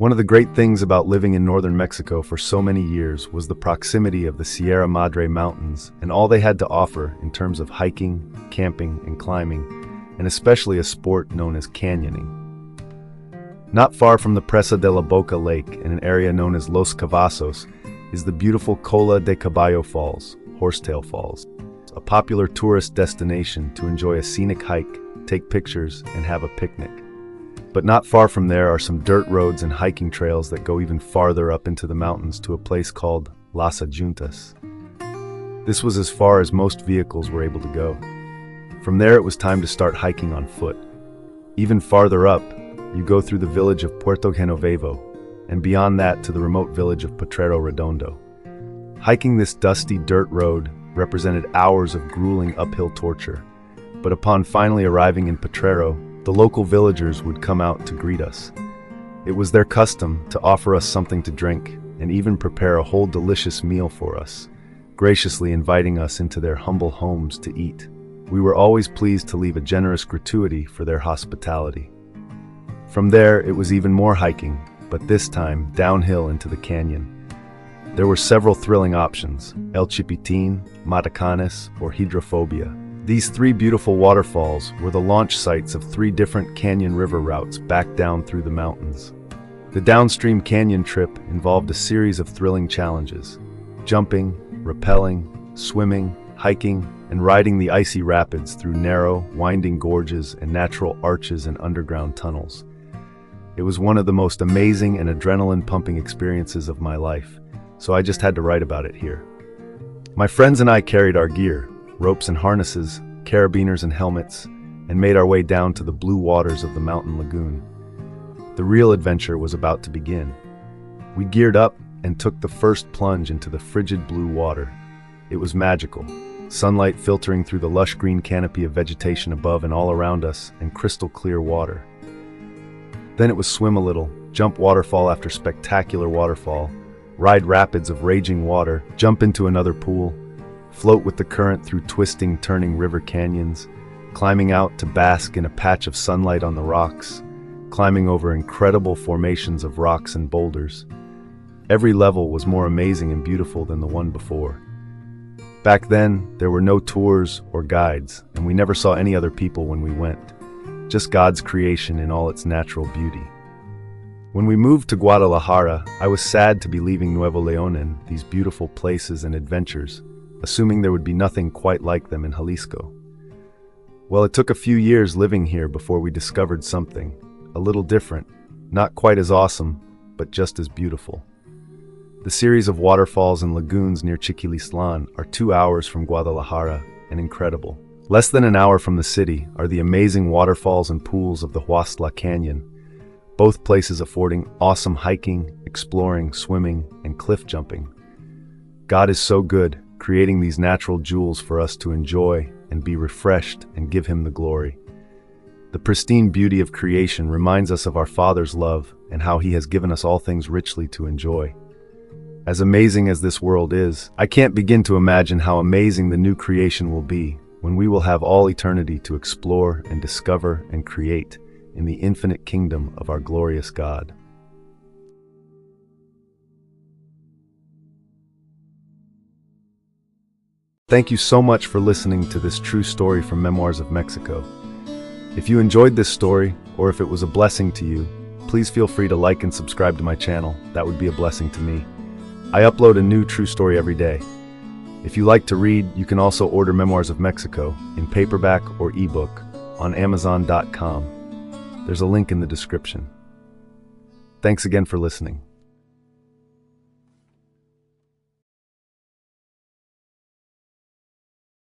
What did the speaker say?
One of the great things about living in northern Mexico for so many years was the proximity of the Sierra Madre Mountains and all they had to offer in terms of hiking, camping, and climbing, and especially a sport known as canyoning. Not far from the Presa de la Boca Lake, in an area known as Los Cavazos, is the beautiful Cola de Caballo Falls, Horsetail Falls, a popular tourist destination to enjoy a scenic hike, take pictures, and have a picnic. But not far from there are some dirt roads and hiking trails that go even farther up into the mountains to a place called Las Adjuntas. This was as far as most vehicles were able to go. From there it was time to start hiking on foot. Even farther up, you go through the village of Puerto Genovevo, and beyond that to the remote village of Potrero Redondo. Hiking this dusty dirt road represented hours of grueling uphill torture, but upon finally arriving in Potrero, the local villagers would come out to greet us. It was their custom to offer us something to drink and even prepare a whole delicious meal for us, graciously inviting us into their humble homes to eat. We were always pleased to leave a generous gratuity for their hospitality. From there, it was even more hiking, but this time downhill into the canyon. There were several thrilling options: El Chipitin, Matacanes, or Hydrophobia. These three beautiful waterfalls were the launch sites of three different canyon river routes back down through the mountains. The downstream canyon trip involved a series of thrilling challenges: jumping, rappelling, swimming, hiking, and riding the icy rapids through narrow, winding gorges and natural arches and underground tunnels. It was one of the most amazing and adrenaline-pumping experiences of my life, so I just had to write about it here. My friends and I carried our gear, ropes and harnesses, carabiners and helmets, and made our way down to the blue waters of the mountain lagoon. The real adventure was about to begin. We geared up and took the first plunge into the frigid blue water. It was magical, sunlight filtering through the lush green canopy of vegetation above and all around us, and crystal clear water. Then it was swim a little, jump waterfall after spectacular waterfall, ride rapids of raging water, jump into another pool, float with the current through twisting, turning river canyons, climbing out to bask in a patch of sunlight on the rocks, climbing over incredible formations of rocks and boulders. Every level was more amazing and beautiful than the one before. Back then, there were no tours or guides, and we never saw any other people when we went. Just God's creation in all its natural beauty. When we moved to Guadalajara, I was sad to be leaving Nuevo León and these beautiful places and adventures, assuming there would be nothing quite like them in Jalisco. Well, it took a few years living here before we discovered something, a little different, not quite as awesome, but just as beautiful. The series of waterfalls and lagoons near Chiquilistlán are 2 hours from Guadalajara and incredible. Less than an hour from the city are the amazing waterfalls and pools of the Huastla Canyon, both places affording awesome hiking, exploring, swimming, and cliff jumping. God is so good, creating these natural jewels for us to enjoy and be refreshed and give Him the glory. The pristine beauty of creation reminds us of our Father's love and how He has given us all things richly to enjoy. As amazing as this world is, I can't begin to imagine how amazing the new creation will be when we will have all eternity to explore and discover and create in the infinite kingdom of our glorious God. Thank you so much for listening to this true story from Memoirs of Mexico. If you enjoyed this story, or if it was a blessing to you, please feel free to like and subscribe to my channel. That would be a blessing to me. I upload a new true story every day. If you like to read, you can also order Memoirs of Mexico in paperback or ebook on Amazon.com. There's a link in the description. Thanks again for listening.